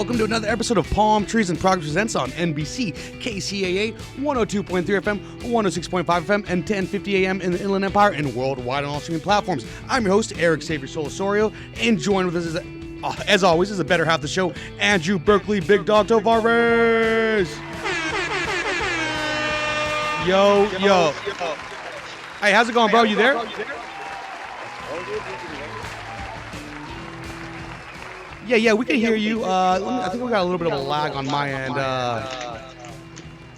welcome to another episode of Palm Trees and Progress Presents on NBC, KCAA, 102.3 FM, 106.5 FM, and 1050 AM in the Inland Empire and worldwide on all streaming platforms. I'm your host, Eric Xavier Solosorio, and joined with us as always is the better half of the show, Andrew Berkeley Big Dog Tavares. Yo. Hey, how's it going, bro? You there? Yeah, we can hear you. I think we got a little bit of a lag on my end.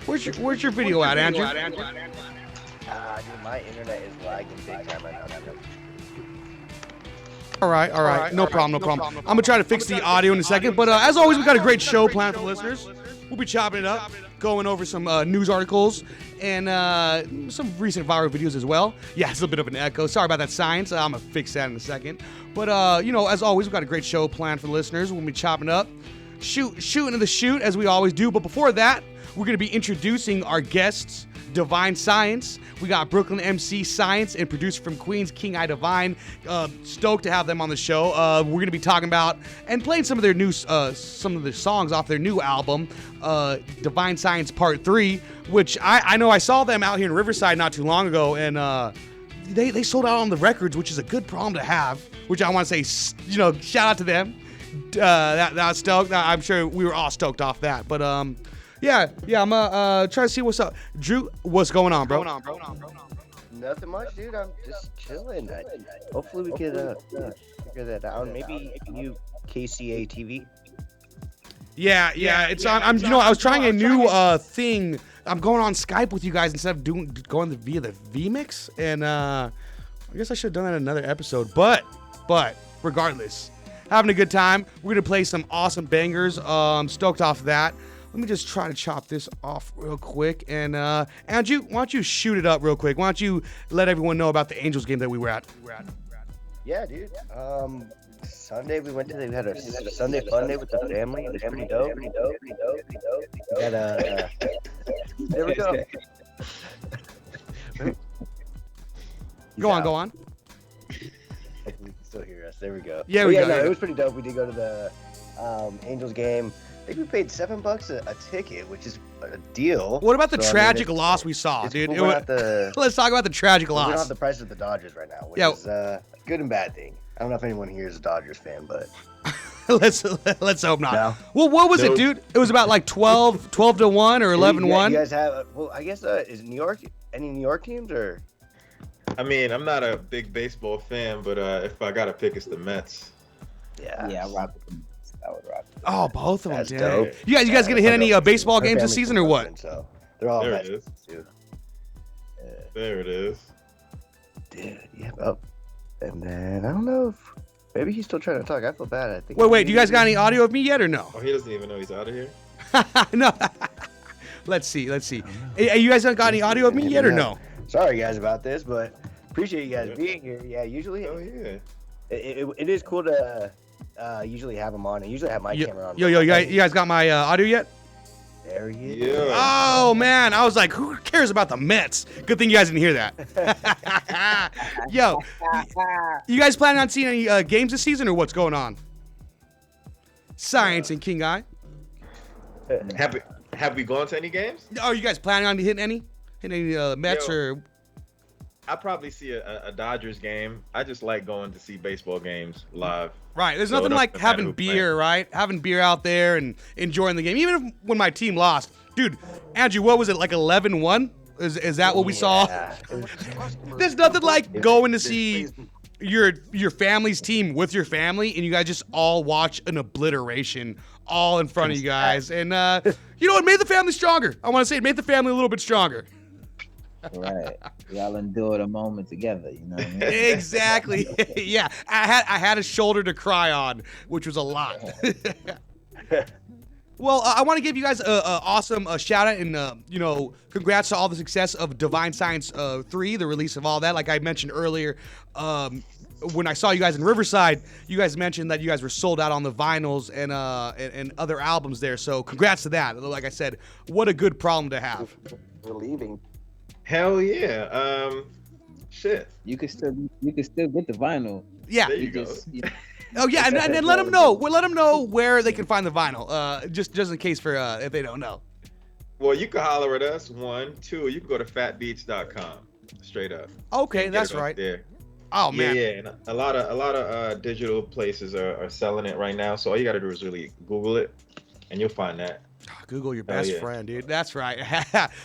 Where's your video at, Andrew? Dude, my internet is lagging big time right now. All right. No problem. I'm gonna try to fix the audio in a second. But as always, we got a great show planned for listeners. We'll be chopping it up, going over some news articles and some recent viral videos as well. Yeah, it's a bit of an echo. Sorry about that, science. I'm gonna fix that in a second. But as always, we've got a great show planned for the listeners. We'll be chopping up, shooting to the shoot as we always do. But before that, we're gonna be introducing our guests. Divine Science. We got Brooklyn Emcee Science and producer from Queens, King I Divine. Stoked to have them on the show. We're going to be talking about and playing some of their new, some of the songs off their new album, Divine Science Part 3, which I know I saw them out here in Riverside not too long ago, and they sold out on the records, which is a good problem to have, which I want to say, shout out to them. That was stoked. I'm sure we were all stoked off that, but Yeah, I'm trying to see what's up. Drew, what's going on, bro? Nothing much, dude. I'm just chilling. Hopefully we could figure that out. Maybe you KCA TV. Yeah. It's on. I was trying a new thing. I'm going on Skype with you guys instead of going via the vMix, and I guess I should have done that in another episode. But regardless, having a good time. We're gonna play some awesome bangers. Stoked off that. Let me just try to chop this off real quick. And Andrew, why don't you shoot it up real quick? Why don't you let everyone know about the Angels game that we were at? Yeah, dude. Sunday we had a Sunday fun day with the family. It was pretty dope. We had there we go. Go on. Hopefully you can still hear us. There we go. Yeah, we go. No, it was pretty dope. We did go to the Angels game. I think we paid $7 a ticket, which is a deal. What about the tragic loss we saw, dude? Cool. Let's talk about the tragic loss. We don't have the price of the Dodgers right now, which is a good and bad thing. I don't know if anyone here is a Dodgers fan, but let's hope not. No. Well, what was it, dude? It was about like 12 to 1 or 11-1. You guys have? Well, I guess is New York any New York teams or? I mean, I'm not a big baseball fan, but if I gotta pick, it's the Mets. Yeah, I rock with them. I would rock. Oh, both of them. That's Damn. dope. You guys gonna hit any baseball games this season or what? So they're all There Mets, it is. dude. There it is. Dude, yeah. Oh, and then I don't know if maybe he's still trying to talk. I feel bad. I think. Wait. Do you guys got any audio of me yet or no? Oh, he doesn't even know he's out of here? No. Let's see. Hey, you guys got any audio of me yet or no? Sorry guys about this, but appreciate you guys being here. Yeah, usually. Oh yeah. It is cool to usually have him on. I usually have my camera on. Yo, you guys got my audio yet? There he is. Yeah. Oh man, I was like, who cares about the Mets? Good thing you guys didn't hear that. Yo, you guys planning on seeing any games this season or what's going on? Science and King Eye. Have we gone to any games? Are you guys planning on hitting any Mets or? I'll probably see a Dodgers game. I just like going to see baseball games live. Right. There's nothing like having beer, right? Having beer out there and enjoying the game. Even if when my team lost. Dude, Andrew, what was it, like 11-1? Is that what we saw? There's nothing like going to see your family's team with your family and you guys just all watch an obliteration all in front of you guys. And it made the family stronger. I want to say it made the family a little bit stronger. Right. Y'all endured a moment together, you know what I mean? Exactly. Yeah. I had a shoulder to cry on, which was a lot. Well, I want to give you guys a awesome shout out and congrats to all the success of Divine Science 3, the release of all that. Like I mentioned earlier, when I saw you guys in Riverside, you guys mentioned that you guys were sold out on the vinyls and other albums there. So congrats to that. Like I said, what a good problem to have. We're leaving. Hell yeah. Shit. You could still get the vinyl. Yeah. There you go. Oh yeah, and then let them know. Well, let them know where they can find the vinyl. Just in case for if they don't know. Well, you can holler at us. 1, 2. You can go to fatbeats.com. Straight up. Okay, Get that's it off right. There. Oh man. Yeah, and a lot of digital places are selling it right now. So all you got to do is really Google it, and you'll find that. Google your Hell best yeah. friend, dude. That's right.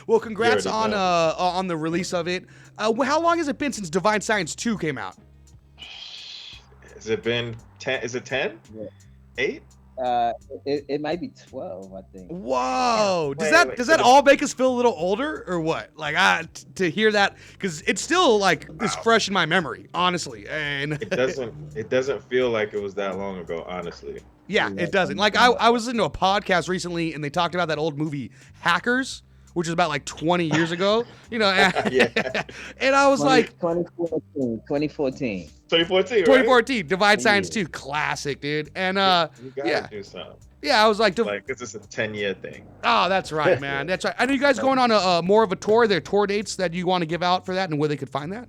Well, congrats You already on the release of it. How long has it been since Divine Science 2 came out? Has it been 10? Is it 10? Yeah. 8? It might be 12, I think. Whoa! Wait, Does that all make us feel a little older, or what? Like, to hear that, because it's still like it's fresh in my memory, honestly. And It doesn't feel like it was that long ago, honestly. yeah, it doesn't. Like, I was listening to a podcast recently, and they talked about that old movie Hackers, which is about like 20 years ago. You know, and, Yeah. and I was like, 2014. 2014, right? 2014, Divine Science 2, classic, dude. And You gotta yeah. do something. yeah, I was like, Like, this is a 10-year thing. oh, that's right, man. That's right. I know you guys going on a more of a tour. There are tour dates that you want to give out for that, and where they could find that.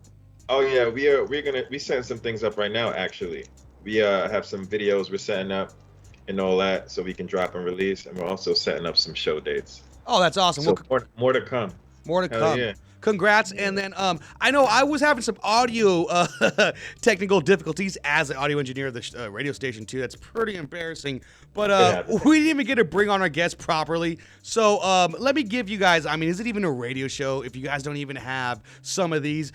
Oh yeah, we setting some things up right now. Actually, we have some videos we're setting up and all that, so we can drop and release, and we're also setting up some show dates. Oh, that's awesome. So Well, more to come. more to Hell come. yeah. Congrats. And then I know I was having some audio technical difficulties as an audio engineer of the radio station too. That's pretty embarrassing. But we didn't even get to bring on our guests properly. So let me give you guys, I mean, is it even a radio show if you guys don't even have some of these?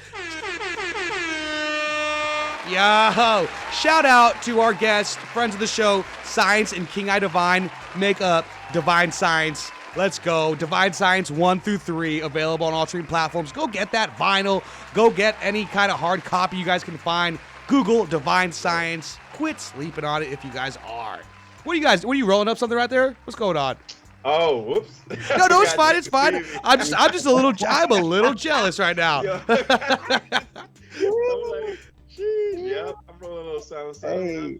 Yo, shout out to our guests, friends of the show, Science and King Eye Divine, make up Divine Science. Let's go. Divine Science 1 through 3, available on all streaming platforms. Go get that vinyl. Go get any kind of hard copy you guys can find. Google Divine Science. Quit sleeping on it if you guys are. What are you rolling up something right there? What's going on? Oh, whoops. No, it's fine. It's fine. I'm a little jealous right now. Yo. I'm like, geez, yeah, I'm rolling a little sound.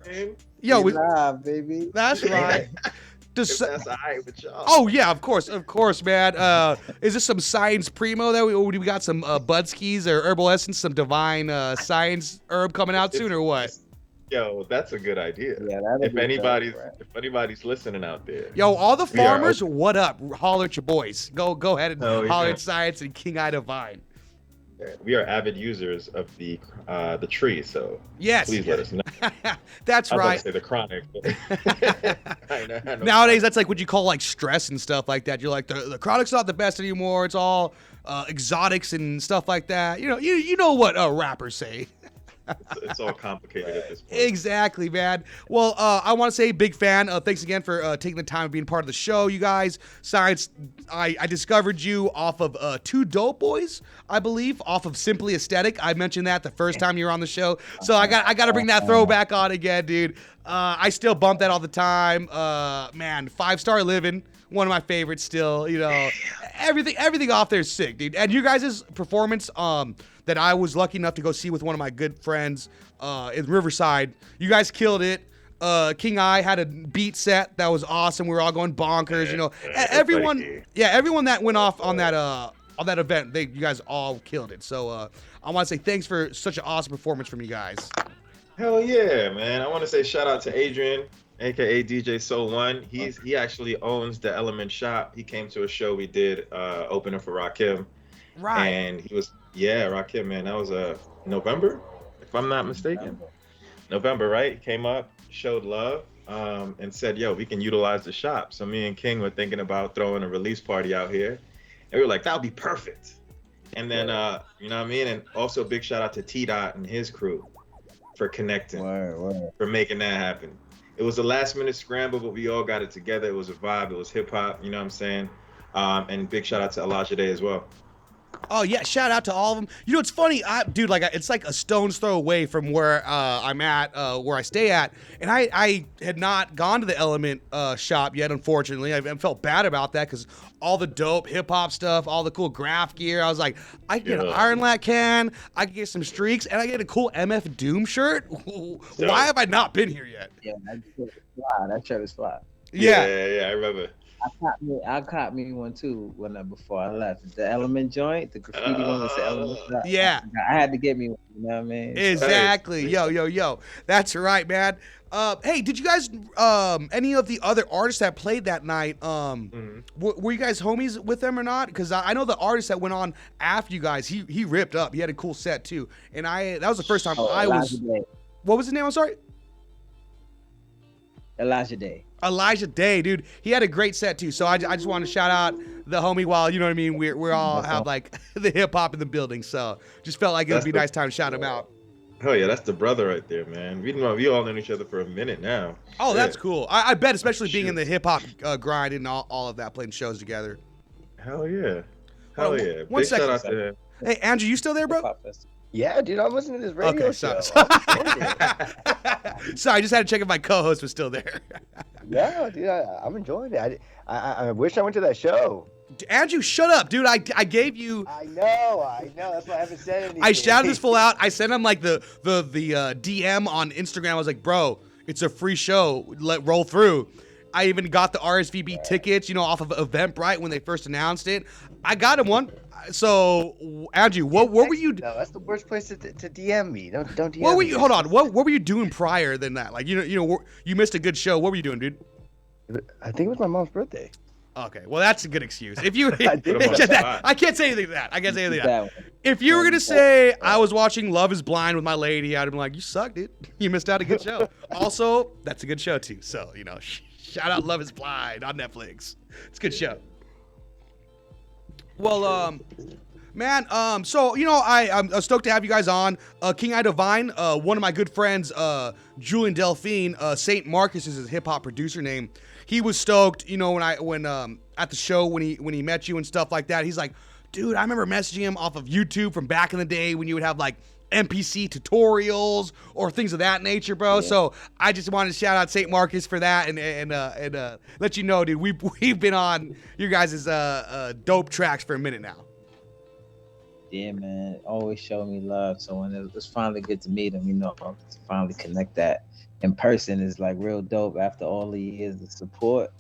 Hey. Yo, We live, baby. that's right. If that's all right with y'all. Oh yeah, of course, man. Is this some Science Primo that we got some Budskis or Herbal Essence, some Divine Science herb coming out soon, or what? Yo, that's a good idea. Yeah, If anybody's listening out there. Yo, all the We are farmers, what up? Holler at your boys. Go ahead and Oh, yeah. holler at Science and King Eye Divine. We are avid users of the tree, so Yes. please let us know. That's I was right. about to say the chronic. But I know. Nowadays, that's like what you call like stress and stuff like that. You're like the chronic's not the best anymore. It's all exotics and stuff like that. You know what rappers say. It's all complicated at this point. Exactly, man. Well, I want to say big fan. Thanks again for taking the time of being part of the show, you guys. Science, I discovered you off of Two Dope Boys, I believe, off of Simply Aesthetic. I mentioned that the first time you were on the show, so I got to bring that throwback on again, dude. I still bump that all the time. Man, 5 Star Living, one of my favorites still. Everything off there is sick, dude. And you guys' performance, that I was lucky enough to go see with one of my good friends in Riverside. You guys killed it. King Eye had a beat set that was awesome. We were all going bonkers. Everyone that went off on that event, you guys all killed it. So I want to say thanks for such an awesome performance from you guys. Hell yeah, man. I want to say shout out to Adrian, aka DJ Soul One. He actually owns the Element Shop. He came to a show we did opening for Rakim. Right. And he was, Rakim, man. That was November, if I'm not mistaken. November, right? He came up, showed love, and said, yo, we can utilize the shop. So me and King were thinking about throwing a release party out here. And we were like, that would be perfect. And then, you know what I mean? And also big shout out to T-Dot and his crew for connecting, for making that happen. It was a last minute scramble, but we all got it together. It was a vibe. It was hip hop, you know what I'm saying? And big shout out to Elijah Day as well. Oh yeah, shout out to all of them. It's funny, dude. Like it's like a stone's throw away from where I'm at, where I stay at, and I had not gone to the Element shop yet. Unfortunately, I felt bad about that because all the dope hip hop stuff, all the cool graph gear. I was like, I can get an Iron Lat can, I can get some streaks, and I get a cool MF Doom shirt. Why have I not been here yet? Yeah, that shirt is fly. Yeah, I remember. I caught me one too before I left. The Element joint, the graffiti one was the Element. Yeah. I had to get me one. You know what I mean? Exactly. Yo. That's right, man. Hey, did you guys any of the other artists that played that night were you guys homies with them or not? Because I know the artist that went on after you guys, he ripped up. He had a cool set too. And that was the first time I was. Day. What was his name? I'm sorry. Elijah Day, dude. He had a great set too. So I just want to shout out the homie while, you know what I mean, we're all have like the hip hop in the building. So just felt like it would be a nice time to shout him out. Oh yeah, that's the brother right there, man. We all known each other for a minute now. Oh, that's cool. I bet, especially being in the hip hop grind and all of that, playing shows together. Hell yeah. One Big second. shout out to him. Hey, Andrew, you still there, bro? Yeah, dude, I'm listening to this radio show. Sorry, I just had to check if my co-host was still there. Yeah, dude, I'm enjoying it. I wish I went to that show. Andrew, shut up, dude. I gave you. I know. That's why I haven't said anything. I shouted this fool out. I sent him like the DM on Instagram. I was like, bro, it's a free show. Roll through. I even got the RSVP tickets, off of Eventbrite when they first announced it. I got him one. So, Andrew, what were you? No, that's the worst place to DM me. Don't DM What were me. you? Hold on. What were you doing prior than that? Like, you missed a good show. What were you doing, dude? I think it was my mom's birthday. Okay, well that's a good excuse. If you, I did. I can't say anything to that. If you were gonna say I was watching Love Is Blind with my lady, I'd be like, you suck, dude. You missed out a good show. Also, that's a good show too. So shout out Love Is Blind on Netflix. It's a good show. Well, man, so I'm stoked to have you guys on. King I Divine, one of my good friends, Julian Delphine, Saint Marcus is his hip hop producer name. He was stoked, when at the show when he met you and stuff like that. He's like, dude, I remember messaging him off of YouTube from back in the day when you would have like NPC tutorials or things of that nature, bro. Yeah. So I just wanted to shout out Saint Marcus for that and let you know, dude, we've been on your guys' dope tracks for a minute now. Yeah, man, always show me love. So when it was finally good to meet him, to finally connect that in person is like real dope after all the years of support.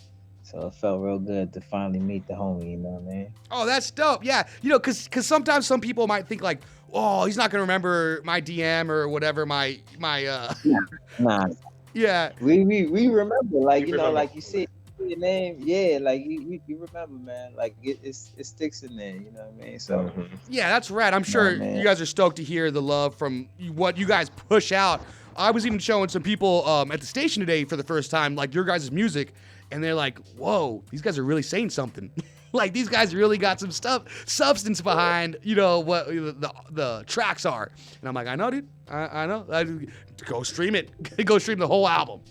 So it felt real good to finally meet the homie, you know what I mean? Oh, that's dope. Yeah, because sometimes some people might think like, oh, he's not gonna remember my DM or whatever. My Nah. Yeah. We remember, like like you see your name, yeah, like you remember, man. Like it sticks in there, you know what I mean? So yeah, that's rad. I'm sure you guys are stoked to hear the love from what you guys push out. I was even showing some people at the station today for the first time, like your guys' music, and they're like, whoa, these guys are really saying something. Like these guys really got some substance behind, what the tracks are. And I'm like, I know, dude. I know. Go stream it. Go stream the whole album.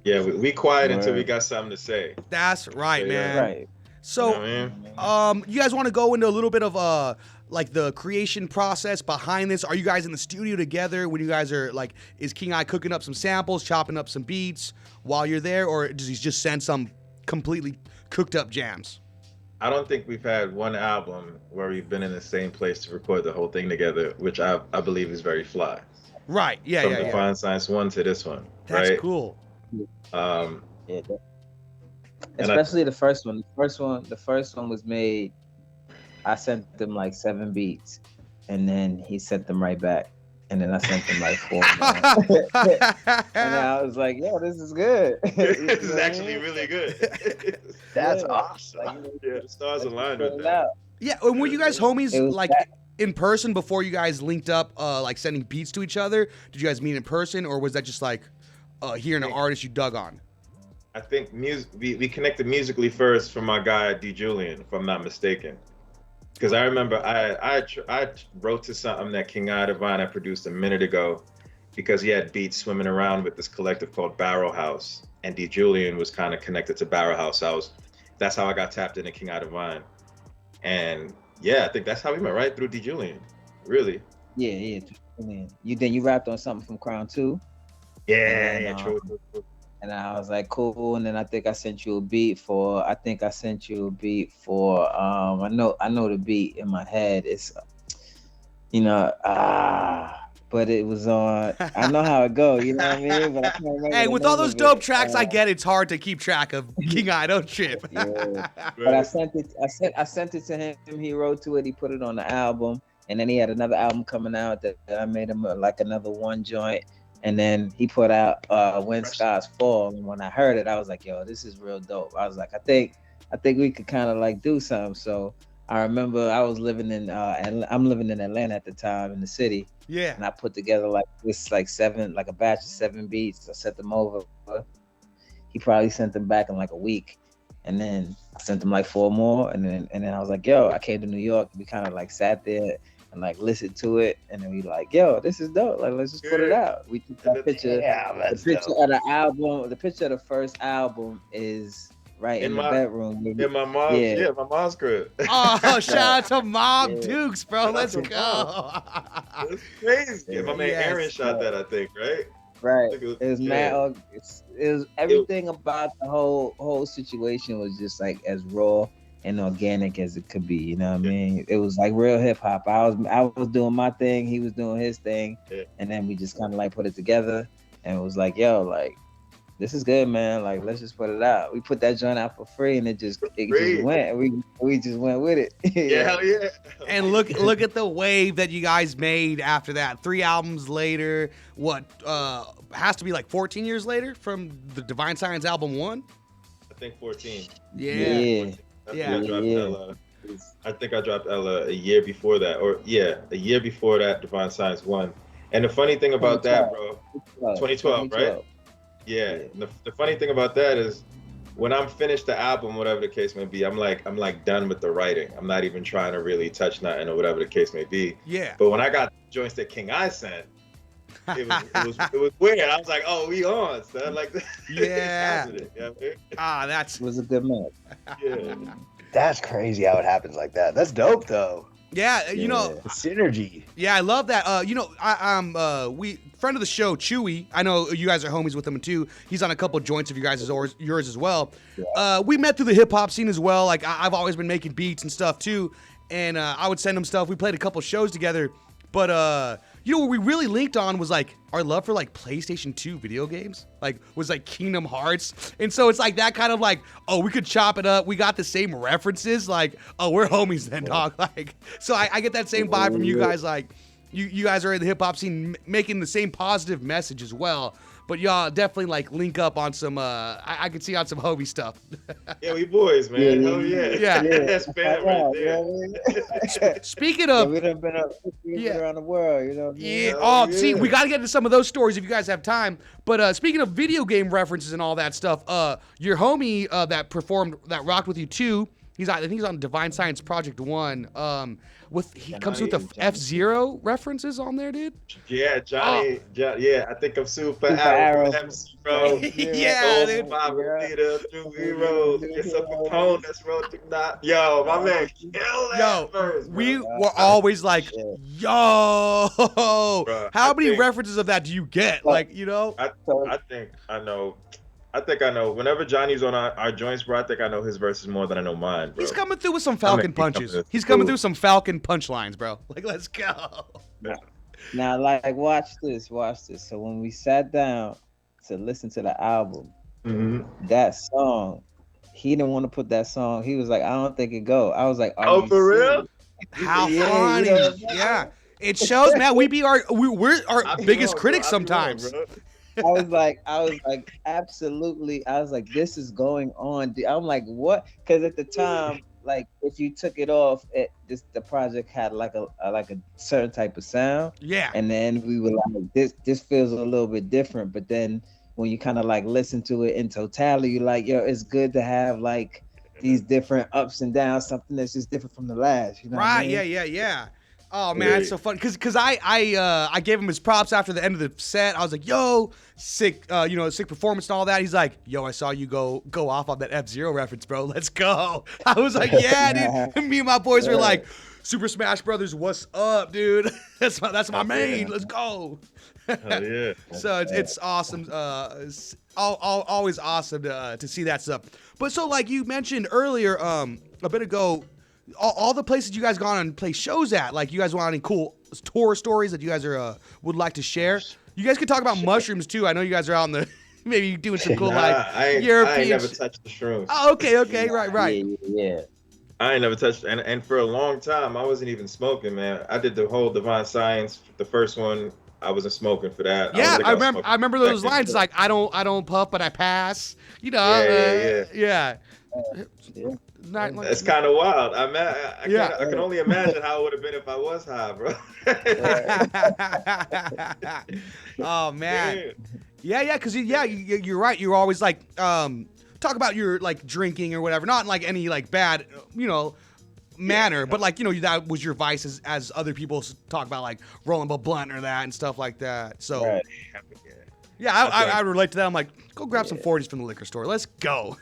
Yeah, we quiet until we got something to say. That's right, man. Right. So, you guys want to go into a little bit of like the creation process behind this? Are you guys in the studio together when you guys are like, is King I cooking up some samples, chopping up some beats while you're there, or does he just send some completely cooked up jams? I don't think we've had one album where we've been in the same place to record the whole thing together, which I believe is very fly. Right. Yeah. From Divine Science 1 to this one. That's right? Cool. Yeah. Especially the first one. The first one was made. I sent them like 7 beats, and then he sent them right back, and then I sent them like 4 more. And I was like, "Yo, this is good. This is actually really good." That's awesome. The stars aligned with that. Yeah, and were you guys homies like in person before you guys linked up, like sending beats to each other? Did you guys meet in person, or was that just like hearing an artist you dug on? I think we connected musically first from my guy D Julian, if I'm not mistaken. Because I remember I wrote to something that King I Divine I produced a minute ago, because he had beats swimming around with this collective called Barrel House, and D Julian was kind of connected to Barrel House. That's how I got tapped into King I Divine, and yeah, I think that's how we met, right through D Julian, really. Yeah. You rapped on something from Crown 2. Yeah, true. And I was like, cool. And then I think I sent you a beat for. I know the beat in my head. It's, but but it was on. I know how it go, you know what I mean? But I can't remember Hey, the with all name those of dope it. tracks, I get it's hard to keep track of. King I, don't trip. Yeah. But I sent it. I sent it to him. He wrote to it. He put it on the album, and then he had another album coming out that I made him like another one joint. And then he put out When Skies Fall. And when I heard it, I was like, yo, this is real dope. I was like, I think we could kind of like do something. So I remember I was living in I'm living in Atlanta at the time in the city. Yeah. And I put together like this like a batch of 7 beats. I sent them over. He probably sent them back in like a week. And then I sent them like 4 more. And then I was like, yo, I came to New York. We kind of like sat there and like listened to it, and then we like, yo, this is dope. Like, let's just put it out. We took that picture. Yeah, the picture of the album. The picture of the first album is right in the bedroom. In my mom's, my mom's crib. Oh, shout out to Mom Dukes, bro. Let's go. That's crazy. Yeah, my man Aaron shot that, I think, right? Right. It was mad. It was everything about the whole situation was just like as raw and organic as it could be, you know what I mean? It was like real hip hop. I was doing my thing, he was doing his thing, and then we just kind of like put it together, and it was like, yo, like this is good, man. Like let's just put it out. We put that joint out for free, and it just went. We just went with it. Yeah, hell yeah. And look at the wave that you guys made after that. 3 albums later. What has to be like 14 years later from the Divine Science album 1? I think 14. Yeah. I think I dropped Ella a year before that, a year before that Divine Science 1. And the funny thing about that, bro, 2012, right? Yeah. The funny thing about that is when I'm finished the album, whatever the case may be, I'm like done with the writing. I'm not even trying to really touch nothing or whatever the case may be. Yeah. But when I got the joints that King I sent, it was weird. I was like, oh, we on, son. Like, yeah. You know what I mean? That was a good match. Yeah. That's crazy how it happens like that. That's dope though. Yeah, you know, the synergy. Yeah, I love that. You know, we friend of the show, Chewy. I know you guys are homies with him too. He's on a couple joints of yours as well. Yeah. We met through the hip hop scene as well. Like I've always been making beats and stuff too, and I would send him stuff. We played a couple shows together, but you know what we really linked on was like our love for like PlayStation 2 video games. Like was like Kingdom Hearts. And so it's like that kind of like, oh, we could chop it up. We got the same references. Like, oh, we're homies then, dog. Like, so I get that same vibe from you guys. Like you guys are in the hip hop scene making the same positive message as well. But y'all definitely like link up on some, I could see on some homie stuff. Yeah, we boys, man. Hell yeah. Yeah. That's fam right there. Speaking of, we done been around the world, you know. Yeah. Oh, see, we got to get into some of those stories if you guys have time. But speaking of video game references and all that stuff, your homie that rocked with you too. I think he's on Divine Science Project 1. He comes with the F-Zero references on there, dude. Yeah, Johnny. I think I'm Super Arrow from MC, bro. Yeah, dude. It's a Capone that's rolled through not. Yo, my man, kill that verse, bro. We were always like, yo, bro, how many references of that do you get? Like, you know? I think I know. Whenever Johnny's on our joints, bro, I think I know his verses more than I know mine, bro. He's coming through with some Falcon punches. He's coming through some Falcon punchlines, bro. Like, let's go. Now, like, watch this. So when we sat down to listen to the album, that song, he didn't want to put that song. He was like, I don't think it go. I was like, oh, for real? How funny. Yeah. It shows, man, we're our biggest critics sometimes. I was like, absolutely. I was like, this is going on. I'm like, what? Because at the time, like, if you took it off, the project had like a certain type of sound. Yeah. And then we were like, this feels a little bit different. But then when you kind of like listen to it in totality, you're like, yo, it's good to have like these different ups and downs, something that's just different from the last. You know right? What I mean? Yeah. Oh man, it's so fun because I gave him his props after the end of the set. I was like, "Yo, sick, sick performance and all that." He's like, "Yo, I saw you go off on that F-Zero reference, bro. Let's go." I was like, "Yeah, dude." Me and my boys were like, "Super Smash Brothers, what's up, dude? That's my main. Let's go." Hell yeah. So it's awesome. Always awesome to see that stuff. But so like you mentioned earlier, a bit ago. all the places you guys gone and play shows at. Like, you guys want any cool tour stories that you guys are would like to share? You guys could talk about mushrooms too. I know you guys are out in the maybe doing some cool European. I ain't never touched the shrooms. Oh, okay, right. Yeah. I ain't never touched, and for a long time I wasn't even smoking, man. I did the whole Divine Science, the first one. I wasn't smoking for that. Yeah, I remember those lines. Like, I don't puff, but I pass. You know. Yeah. Not like, it's kind of wild. I can only imagine how it would have been if I was high, bro. Oh man. Yeah, because you're right. You're always like talk about your like drinking or whatever, not in like any like bad manner, but like that was your vice as other people talk about like rolling a blunt or that and stuff like that. So. Right. Yeah, I relate to that. I'm like, go grab some 40s from the liquor store. Let's go.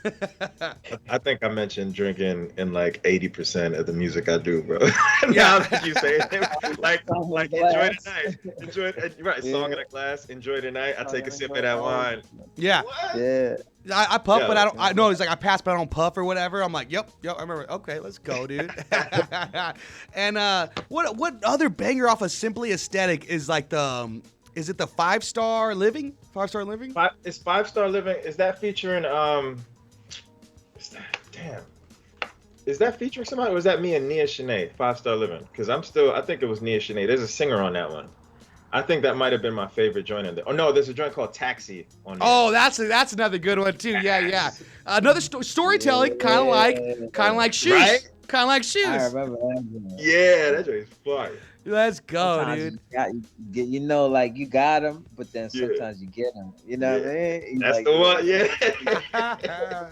I think I mentioned drinking in like 80% of the music I do, bro. Now that you say it, like enjoy the night, enjoy it. Right, song in a glass, enjoy the night. I take a sip of that wine. Yeah. What? Yeah. I puff, but I don't. I know he's like I pass, but I don't puff or whatever. I'm like, yep. I remember. Okay, let's go, dude. And what other banger off of Simply Aesthetic is like the. Is it the 5-Star Living? 5-Star Living? It's 5-Star Living. Is that featuring Is that featuring somebody, or was that me and Nia Shanae? 5-Star Living. Because I think it was Nia Shanae. There's a singer on that one. I think that might have been my favorite joint in there. Oh no, there's a joint called Taxi on there. Oh, that's another good one too. Yeah. Another storytelling, kind of like Shoes. Right? Kind of like Shoes. I remember that. Yeah, that joint's fire. Let's go, sometimes dude. Like you got them, but then sometimes you get them. You know what I mean? That's like, the one, yeah.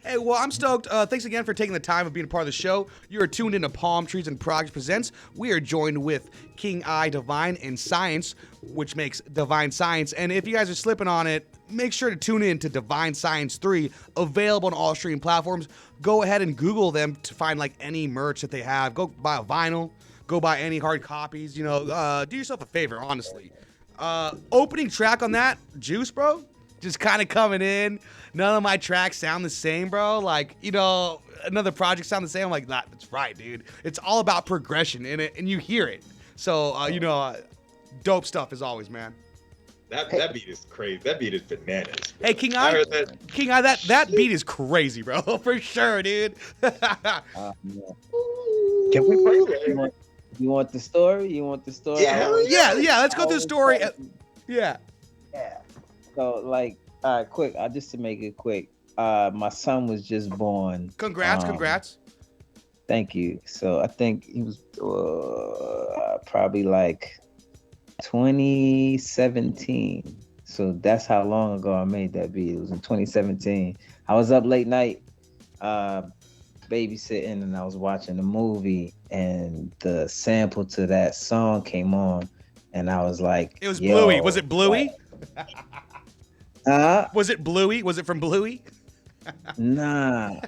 Hey, well, I'm stoked. Thanks again for taking the time of being a part of the show. You are tuned into Palm Trees and Projects Presents. We are joined with King I Divine and Science, which makes Divine Science. And if you guys are slipping on it, make sure to tune in to Divine Science 3, available on all streaming platforms. Go ahead and Google them to find like any merch that they have. Go buy a vinyl. Go buy any hard copies. Do yourself a favor, honestly. Opening track on that, Juice, bro. Just kind of coming in. None of my tracks sound the same, bro. Like, another project sound the same. I'm like, that's right, dude. It's all about progression in it, and you hear it. So, dope stuff as always, man. That beat is crazy. That beat is bananas. Bro. Hey, King I heard that. King I, that beat is crazy, bro. For sure, dude. Yeah. Can we play? You want the story? Yeah. Let's go through the story. Yeah. So, like, quick. Just to make it quick. My son was just born. Congrats. Thank you. So I think he was probably like 2017. So that's how long ago I made that beat. It was in 2017. I was up late night babysitting, and I was watching a movie, and the sample to that song came on, and I was like, it was Bluey. Was it Bluey? Was it Bluey? Was it from Bluey? Nah.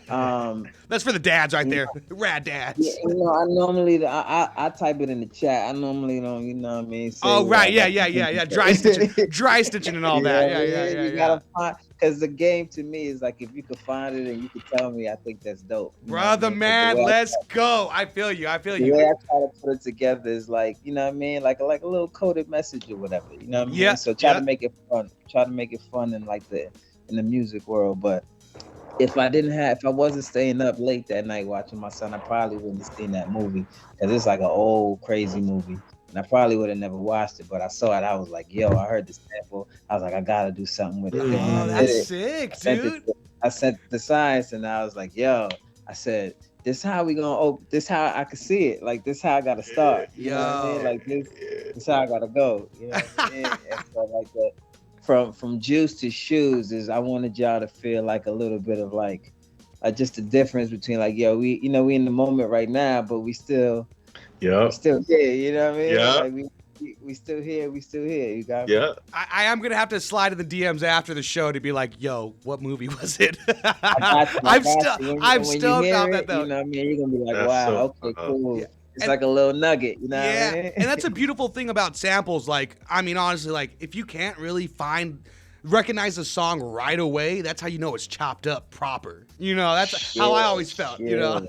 That's for the dads right there. Rad dads. Yeah, I normally I type it in the chat. I normally don't, you know what I mean? Oh right, yeah. Dry stitching and all that. Yeah. You gotta find, because the game to me is like, if you could find it and you could tell me, I think that's dope. Brother, man, let's go. I feel you. The way I try to put it together is like, you know what I mean? Like a little coded message or whatever. You know what I mean? Yeah. So try to make it fun. Try to make it fun in the music world. But if I wasn't staying up late that night watching my son, I probably wouldn't have seen that movie, because it's like an old crazy movie, and I probably would have never watched it. But I saw it, I was like, yo, I heard this sample. I was like, I gotta do something with it. Oh, that's sick, dude. I sent the Science, and I was like, yo, I said, this how we gonna this how I can see it. Like, this how I gotta start. You know what I mean? Like this how I gotta go. You know what I mean? And so like that. From Juice to Shoes is, I wanted y'all to feel like a little bit of like just the difference between like, yo, we in the moment right now, but we still here, you know what I mean? Yeah. Like we still here. You got me? Yeah. I am gonna have to slide in the DMs after the show to be like, yo, what movie was it? I'm stoked on that though. You know what I mean? You're gonna be like, wow, okay, cool. Yeah. It's like a little nugget, you know what I mean? And that's a beautiful thing about samples. Like, I mean, honestly, like, if you can't really find recognize the song right away, that's how you know it's chopped up proper. You know, that's how I always felt. You know,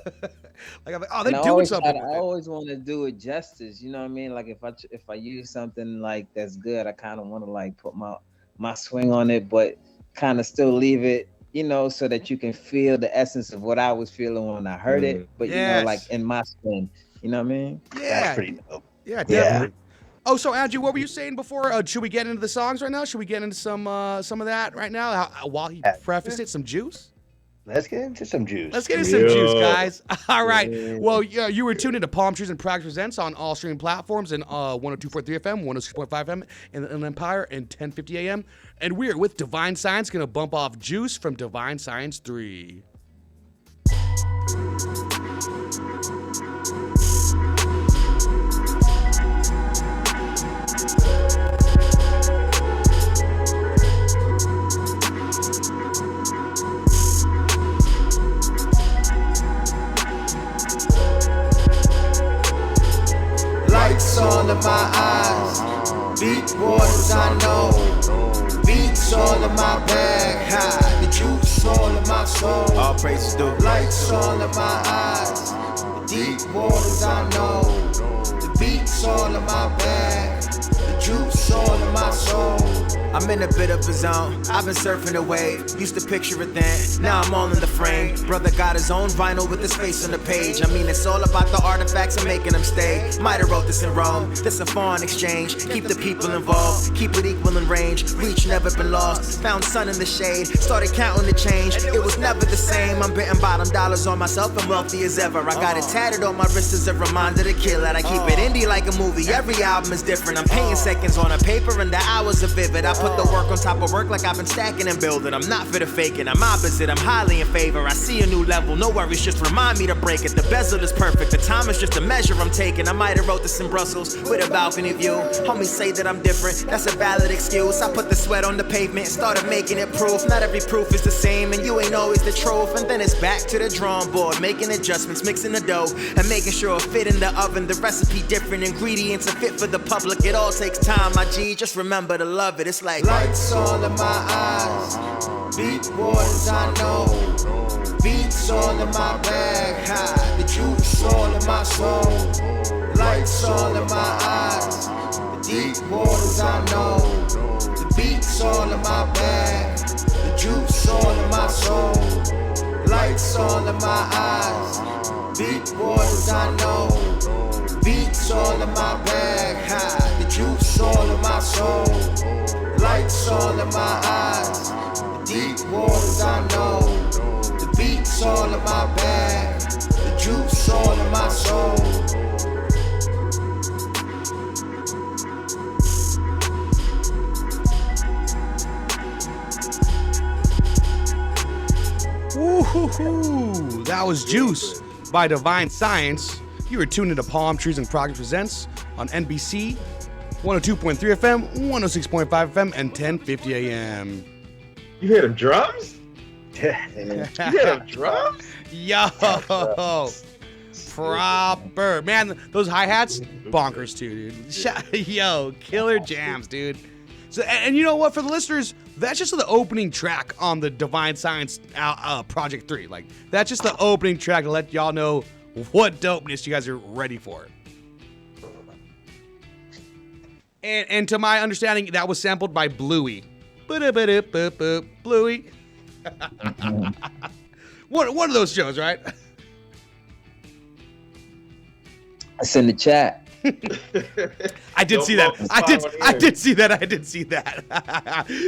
like I'm like, oh, they're doing something. I always want to do it justice. You know what I mean? Like if I use something like that's good, I kind of want to like put my swing on it, but kind of still leave it, you know, so that you can feel the essence of what I was feeling when I heard it. But you know, like in my spin. You know what I mean? Yeah, that's pretty dope. Yeah, definitely. Oh, so Andrew, what were you saying before? Should we get into the songs right now? Should we get into some of that right now? While he prefaced it, some juice. Let's get into some juice. Let's get into some juice, guys. All right. Well, you were tuned into Palm Trees and Practice Presents on all streaming platforms and 102.3 FM, 106.5 FM in Empire, and 10:50 AM. And we are with Divine Science, going to bump off Juice from Divine Science 3. Lights all in my eyes, deep waters I know, beats all in my bag, high, the juice all in my soul. All praises due. Lights all in my eyes, deep waters I know, the beats all in my bag, the juice all in my soul. I'm in a bit of a zone, I've been surfing the wave. Used to picture it then, now I'm all in the frame. Brother got his own vinyl with his face on the page. I mean, it's all about the artifacts and making them stay. Might have wrote this in Rome, this a foreign exchange. Keep the people involved, keep it equal in range. Reach never been lost, found sun in the shade. Started counting the change, it was never the same. I'm betting bottom dollars on myself and wealthy as ever. I got it tatted on my wrist as a reminder to kill it. I keep it indie like a movie, every album is different. I'm painting seconds on a paper and the hours are vivid. I put the work on top of work like I've been stacking and building. I'm not for the faking, I'm opposite, I'm highly in favor. I see a new level, no worries, just remind me to break it. The bezel is perfect, the time is just a measure I'm taking. I might have wrote this in Brussels with a balcony view. Homies say that I'm different, that's a valid excuse. I put the sweat on the pavement and started making it proof. Not every proof is the same and you ain't always the truth. And then it's back to the drawing board, making adjustments, mixing the dough and making sure it fit in the oven. The recipe different, ingredients are fit for the public. It all takes time, my G, just remember to love it. It's like lights all in my eyes, deep waters I know, beats all in my bag, high, the juice all in my soul. Lights all in my eyes, the deep waters I know, the beats all in my bag, the juice all in my soul. Lights all in my eyes, deep waters I know, beats all in my bag, high, the juice all in my soul. Lights all in my eyes, the deep waters I know, the beats all in my bag, the juice all in my soul. Woo-hoo-hoo! That was Juice by Divine Science. You were tuned into Palm Trees and Progress Presents on NBC 102.3 FM, 106.5 FM, and 10:50 AM. You hear them drums? Yeah. You hear them drums? Yo, proper man. Those hi-hats, bonkers too, dude. Yo, killer jams, dude. So, and you know what? For the listeners, that's just the opening track on the Divine Science Project 3. Like, that's just the opening track to let y'all know what dopeness you guys are ready for. And to my understanding, that was sampled by Bluey. Bluey. One of those shows, right? It's in the chat. I did see that. I did see that.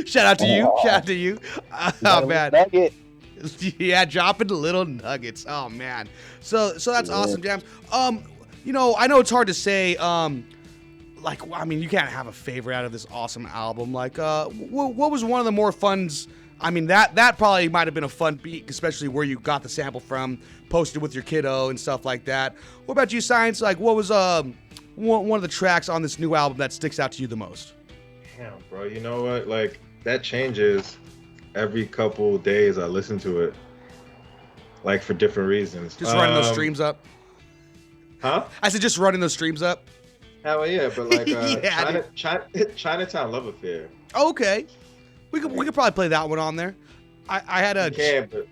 Shout out to you. Oh man. Nugget. Yeah, dropping the little nuggets. Oh man. So that's awesome, Jams. You know, I know it's hard to say. Like, I mean, you can't have a favorite out of this awesome album. Like, what was one of the more funs? I mean, that probably might have been a fun beat, especially where you got the sample from, posted with your kiddo and stuff like that. What about you, Science? Like, what was one of the tracks on this new album that sticks out to you the most? Damn, bro. You know what? Like, that changes every couple days I listen to it. Like, for different reasons. Just running those streams up? Huh? I said just running those streams up. Hell yeah, but like Yeah, Chinatown Love Affair. Okay. We could probably play that one on there. I had a You can, but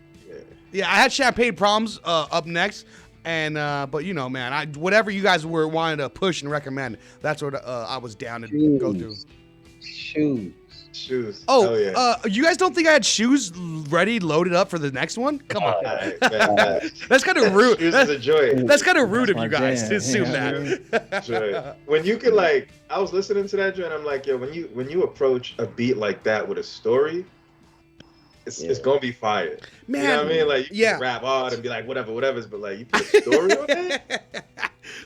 yeah, I had Champagne Proms up next, and but you know, man, whatever you guys were wanting to push and recommend, that's what I was down to go through. Shoes. Oh, yeah. You guys don't think I had shoes ready, loaded up for the next one? Come on, Alright, man. that's kind of rude. Shoes is a joy. That's kind of rude of my you guys jam, to assume yeah. that. Joy. When you could like, I was listening to that joint. I'm like, yo, when you approach a beat like that with a story, it's gonna be fire. Man, you know what I mean? Like, you yeah. can rap hard and be like, whatever's, but like, you put a story on it.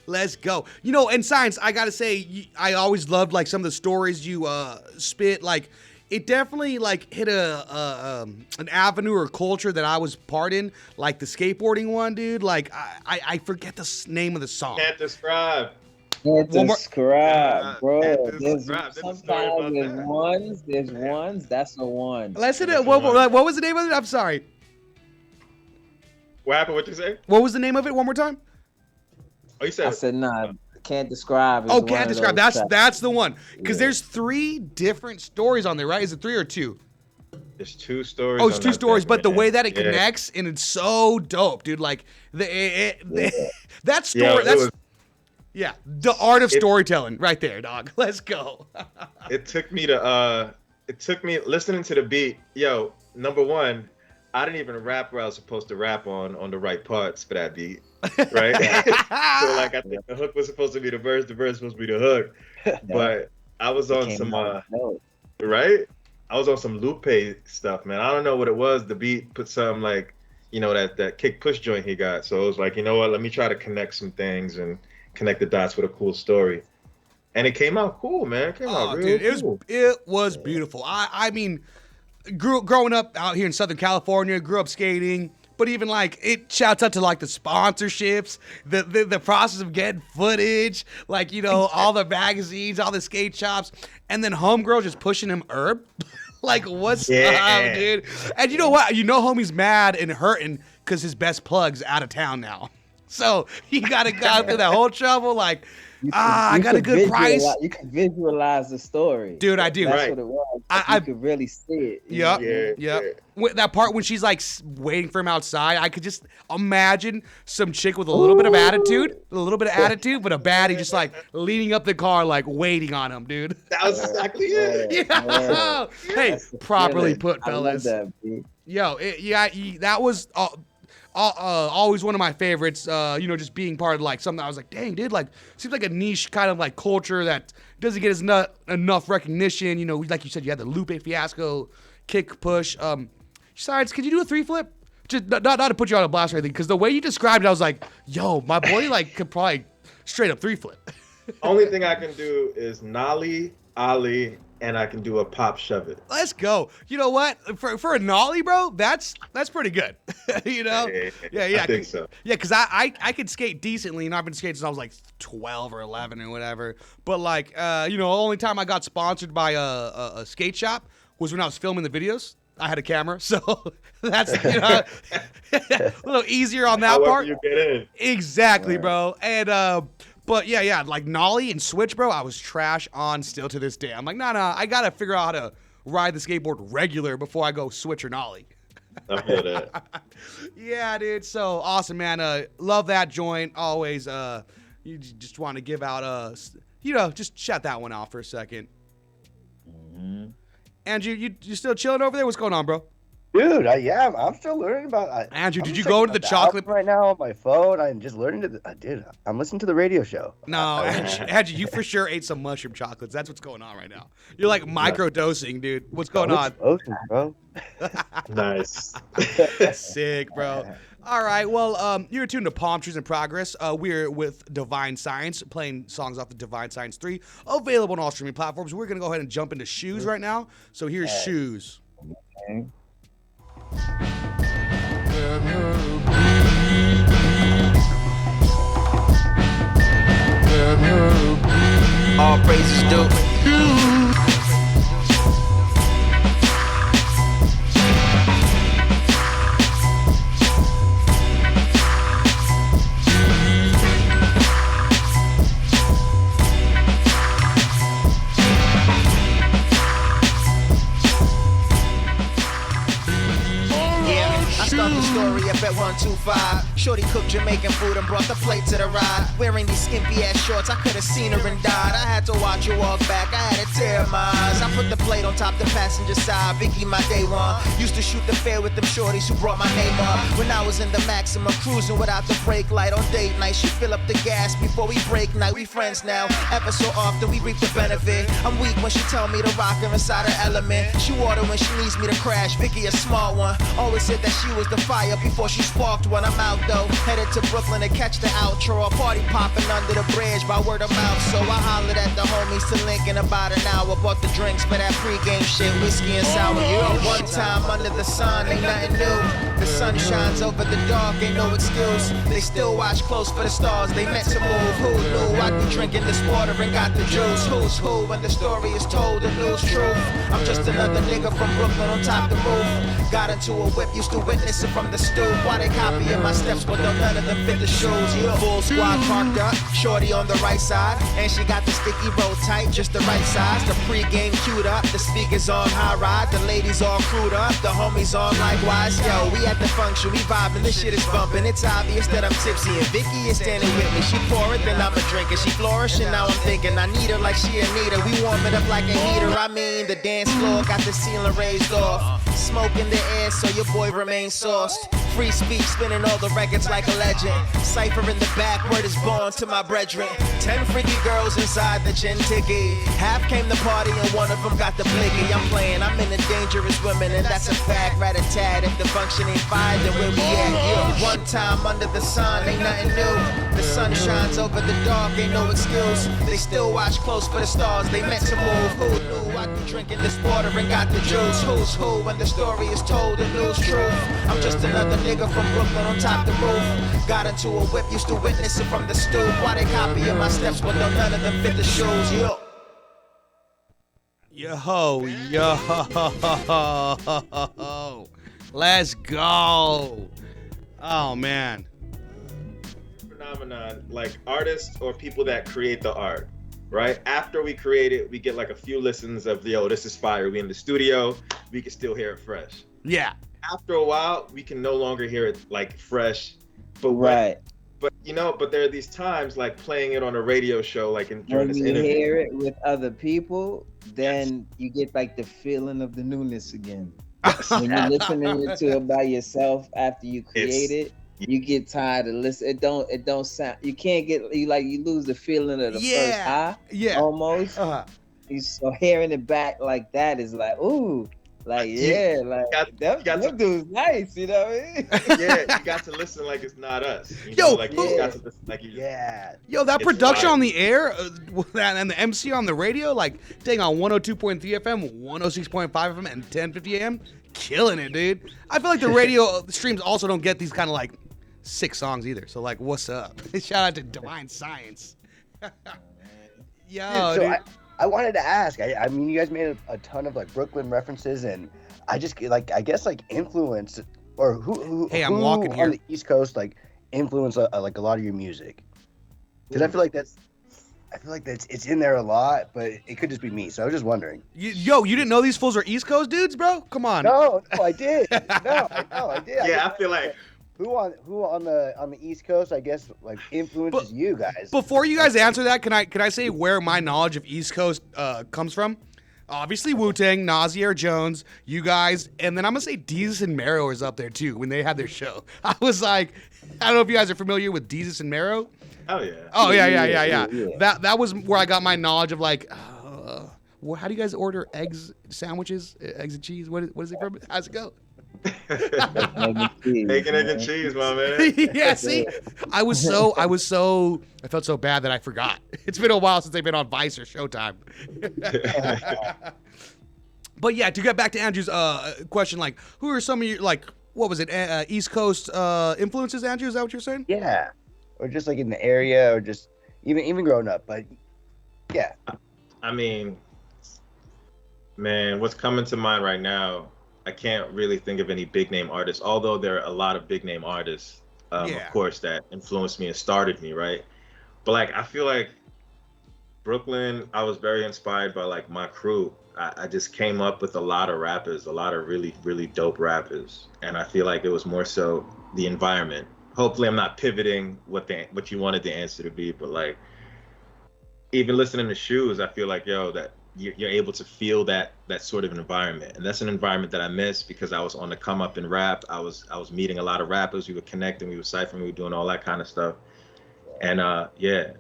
Let's go. You know, in science, I gotta say, I always loved like some of the stories you spit. Like, it definitely like hit an avenue or culture that I was part in, like the skateboarding one, dude. Like, I forget the name of the song. Can't describe. One more- Describe, bro. Can't There's describe. There's a story about sometimes there's that. ones. That's the one. Let's hit it. What was the name of it? I'm sorry. What happened? What you say? What was the name of it? One more time. Oh, you said. I said nah. Can't describe. Oh, Can't Describe. That's the one. Because there's 3 different stories on there, right? Is it 3 or 2? There's 2 stories. Oh, it's on 2 that stories, thing, but the man. way that it Yeah. connects, and it's so dope, dude. Like that story. Yeah, it that's was- yeah, the art of storytelling, right there, dog. Let's go. It took me listening to the beat. Yo, number one, I didn't even rap where I was supposed to rap on the right parts for that beat, right? So like, I think the hook was supposed to be the verse was supposed to be the hook, but I was on some right? I was on some Lupe stuff, man. I don't know what it was. The beat put some like, you know, that kick push joint he got. So it was like, you know what? Let me try to connect some things and connect the dots with a cool story. And it came out cool, man. It came out real cool. It was beautiful. I mean, growing up out here in Southern California, grew up skating, but even like it shouts out to like the sponsorships, the process of getting footage, like, you know, all the magazines, all the skate shops, and then homegirl just pushing him herb. Like, what's up, dude? And you know what? You know homie's mad and hurting because his best plug's out of town now. So he got to go through that whole trouble. Like, I got a good price. You can visualize the story. Dude, I do. That's Right. what it was. I You could really see it. Yep. Yeah. That part when she's like waiting for him outside, I could just imagine some chick with a little bit of attitude, but a baddie just like leaning up the car, like waiting on him, dude. That was exactly it. Yeah. Hey, properly put, I love fellas. that, B. Yo, that was always one of my favorites. You know, just being part of like something I was like, dang, dude, like seems like a niche kind of like culture that doesn't get enough recognition. You know, like you said, you had the Lupe fiasco, kick push. Science, could you do a 3 flip? Just not to put you on a blast or anything, because the way you described it, I was like, yo, my boy like could probably straight up 3 flip. Only thing I can do is nollie, ollie, and I can do a pop shove it. Let's go. You know what? For a nollie, bro, that's pretty good. You know? Yeah. I think so. Yeah, because I could skate decently, and I've been skating since I was like 12 or 11 or whatever. But like, you know, the only time I got sponsored by a skate shop was when I was filming the videos. I had a camera, so that's, you know, a little easier on that However part. you get in. Exactly, bro. And but yeah, like nollie and switch, bro, I was trash on still to this day. I'm like, nah, I gotta figure out how to ride the skateboard regular before I go switch or nollie. I feel that. Yeah, dude. So awesome, man. Love that joint. Always. You just want to give out you know, just shout that one out for a second. Andrew, you still chilling over there? What's going on, bro? Dude, I'm still learning about. Andrew, I'm did you checking go into out the chocolate? album right now on my phone? I'm just learning dude, I'm listening to the radio show. No, Andrew, you for sure ate some mushroom chocolates. That's what's going on right now. You're like micro dosing, dude. What's going on? Ocean, bro. Nice. Sick, bro. All right, well, you're tuned to Palm Trees in Progress. We're with Divine Science, playing songs off the Divine Science 3, available on all streaming platforms. We're going to go ahead and jump into Shoes right now. So here's Shoes. Okay. All praises due. vibe. Shorty cooked Jamaican food and brought the plate to the ride. Wearing these skimpy ass shorts, I could have seen her and died. I had to watch her walk back, I had a tear in my eyes. I put the plate on top the passenger side, Vicky my day one. Used to shoot the fair with them shorties who brought my name up. When I was in the Maxima, cruising without the brake light on date night. She fill up the gas before we break night. We friends now, ever so often we reap the benefit. I'm weak when she tell me to rock her inside her element. She water when she needs me to crash. Vicky a smart one, always said that she was the fire before she sparked one. I'm out though, headed to Brooklyn to catch the outro. A party popping under the bridge by word of mouth. So I hollered at the homies to link in about an hour. Bought the drinks for that pregame shit, whiskey and sour. One time under the sun, ain't nothing new. The sun shines over the dark, ain't no excuse. They still watch close for the stars, they meant to move. Who knew I'd be drinking this water and got the juice? Who's who when the story is told, the news truth? I'm just another nigga from Brooklyn on top the roof. Got into a whip, used to witness it from the stoop. Why they copying my steps, but don't none of them fit the shoes? Yeah. Full squad parked up, shorty on the right side. And she got the sticky roll tight, just the right size. The pregame queued up, the speakers on high ride. The ladies all crewed up, the homies on likewise. Yo, we at the function, we vibing, this shit is bumping. It's obvious that I'm tipsy and Vicky is standing with me. She pour it, then I'm a drinker. She flourishing, now I'm thinking I need her like she a need her. We warm it up like a heater. I mean, the dance floor got the ceiling raised off. Smoke in the air, so your boy remains sauced. Free speech, spinning all the records like a legend. Cypher in the back, word is born to my brethren. 10 freaky girls inside the gin ticket. Half came to party and one of them got the blicky. I'm playing, I'm in the dangerous women, and that's a fact. Rat-a-tat, if the function ain't fire, then where we at? Yo, one time under the sun, ain't nothing new. The sun shines over the dark, ain't no excuse. They still watch close for the stars, they meant to move. Who knew I'd be drinking this water and got the juice? Who's who when the story is told, the news truth? I'm just another nigga from Brooklyn on top the roof. Got into a whip, used to witness it from the stoop. Why they copying my steps, but don't none of them fit the shoes? Yo. Yo. Let's go. Oh, man. Phenomenon, like artists or people that create the art, right? After we create it, we get like a few listens of, yo, this is fire. We in the studio, we can still hear it fresh. Yeah. After a while, we can no longer hear it like fresh. But Right. But you know, but there are these times like playing it on a radio show, like during When this you interview. hear it with other people, then you get like the feeling of the newness again. When you're listening to it by yourself after you create it, you get tired of listening. It don't sound. You can't get you lose the feeling of the first high. Yeah. Almost. So hearing it back like that is like, ooh. Like, yeah, like that dude's nice, you know what I mean? Yeah, you got to listen like it's not us. You Yo, know, like you got to listen like you. Yeah. Yo, that It's production wild. on the air and the MC on the radio, like, dang, on 102.3 FM, 106.5 FM, and 1050 AM, killing it, dude. I feel like the radio streams also don't get these kind of like 6 songs either. So, like, what's up? Shout out to Divine Science. Yo, Dude, dude. I wanted to ask. I mean, you guys made a ton of like Brooklyn references, and I just like, I guess like influence or who Hey, I'm walking on here. the East Coast like influence like a lot of your music, because I feel like that's it's in there a lot, but it could just be me. So I was just wondering. Yo, you didn't know these fools are East Coast dudes, bro? Come on. No, I did. I did. Yeah, I feel like who on the East Coast, I guess, like influences you guys. Before you guys answer that, can I say where my knowledge of East Coast comes from? Obviously Wu-Tang, Nasir Jones, you guys, and then I'm gonna say Deezus and Mero is up there too when they had their show. I was like, I don't know if you guys are familiar with Deezus and Mero. oh yeah. Oh yeah. That was where I got my knowledge of like, how do you guys order eggs sandwiches, eggs and cheese? What is it from? How's it go? Bacon, egg, and cheese, my man. Yeah, see, I felt so bad that I forgot. It's been a while since they've been on Vice or Showtime. But yeah, to get back to Andrew's question, like, who are some of your, like, what was it, East Coast influences, Andrew? Is that what you're saying? Yeah, or just like in the area, or just even growing up. But yeah, I mean, man, what's coming to mind right now, I can't really think of any big name artists, although there are a lot of big name artists, of course, that influenced me and started me, right? But like, I feel like Brooklyn, I was very inspired by like my crew. I just came up with a lot of rappers, a lot of really, really dope rappers. And I feel like it was more so the environment. Hopefully I'm not pivoting what you wanted the answer to be, but like even listening to Shoes, I feel like, yo, that you're able to feel that sort of environment, and that's an environment that I miss because I was on the come up in rap. I was meeting a lot of rappers. We were connecting, we were ciphering, we were doing all that kind of stuff, and yeah.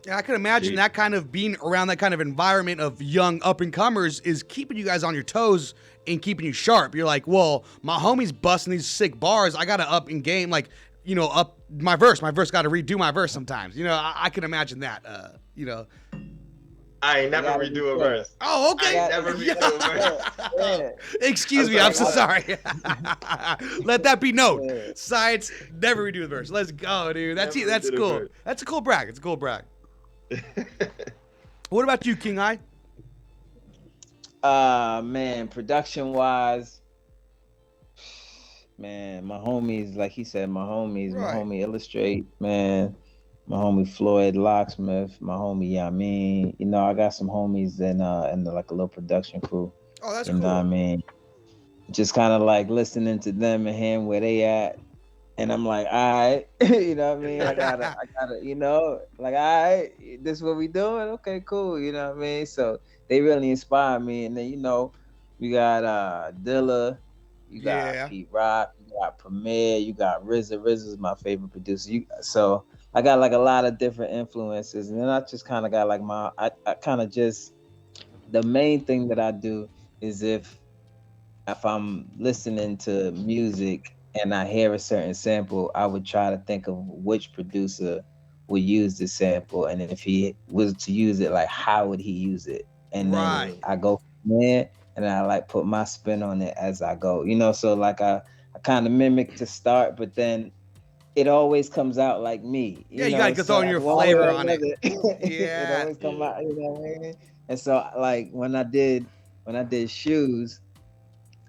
Yeah, I can imagine that kind of being around that kind of environment of young up and comers is keeping you guys on your toes and keeping you sharp. You're like, well, my homie's busting these sick bars. I gotta up in game, like, you know, up my verse. My verse got to redo my verse sometimes. You know, I can imagine that. You know. I ain't never redo a verse. Oh, okay. I never redo a verse. Excuse me, I'm so sorry. Let that be known. Science, never redo the verse. Let's go, dude. That's cool. That's a cool brag. It's a cool brag. What about you, King I? Man, production wise, man, my homies, like he said, my homies, Right. my homie Illustrate, man, my homie Floyd Locksmith, my homie Yamin. You know, I got some homies in like a little production crew. Oh, that's You cool. know what I mean? Just kind of like listening to them and hearing where they at. And I'm like, all right, you know what I mean? I gotta, you know, like, all right, this is what we doing? Okay, cool, you know what I mean? So they really inspire me. And then, you know, we got Dilla, you got Pete Rock, you got Premier, you got RZA. RZA's my favorite producer. So I got like a lot of different influences. And then I just kind of got like I kind of just, the main thing that I do is if I'm listening to music and I hear a certain sample, I would try to think of which producer would use this sample, and if he was to use it, like how would he use it? And then I go from there, and I like put my spin on it as I go. You know, so like I kind of mimic to start, but then it always comes out like me. You gotta go throw your flavor on it. It always come out. You know what I mean? And so like when I did Shoes,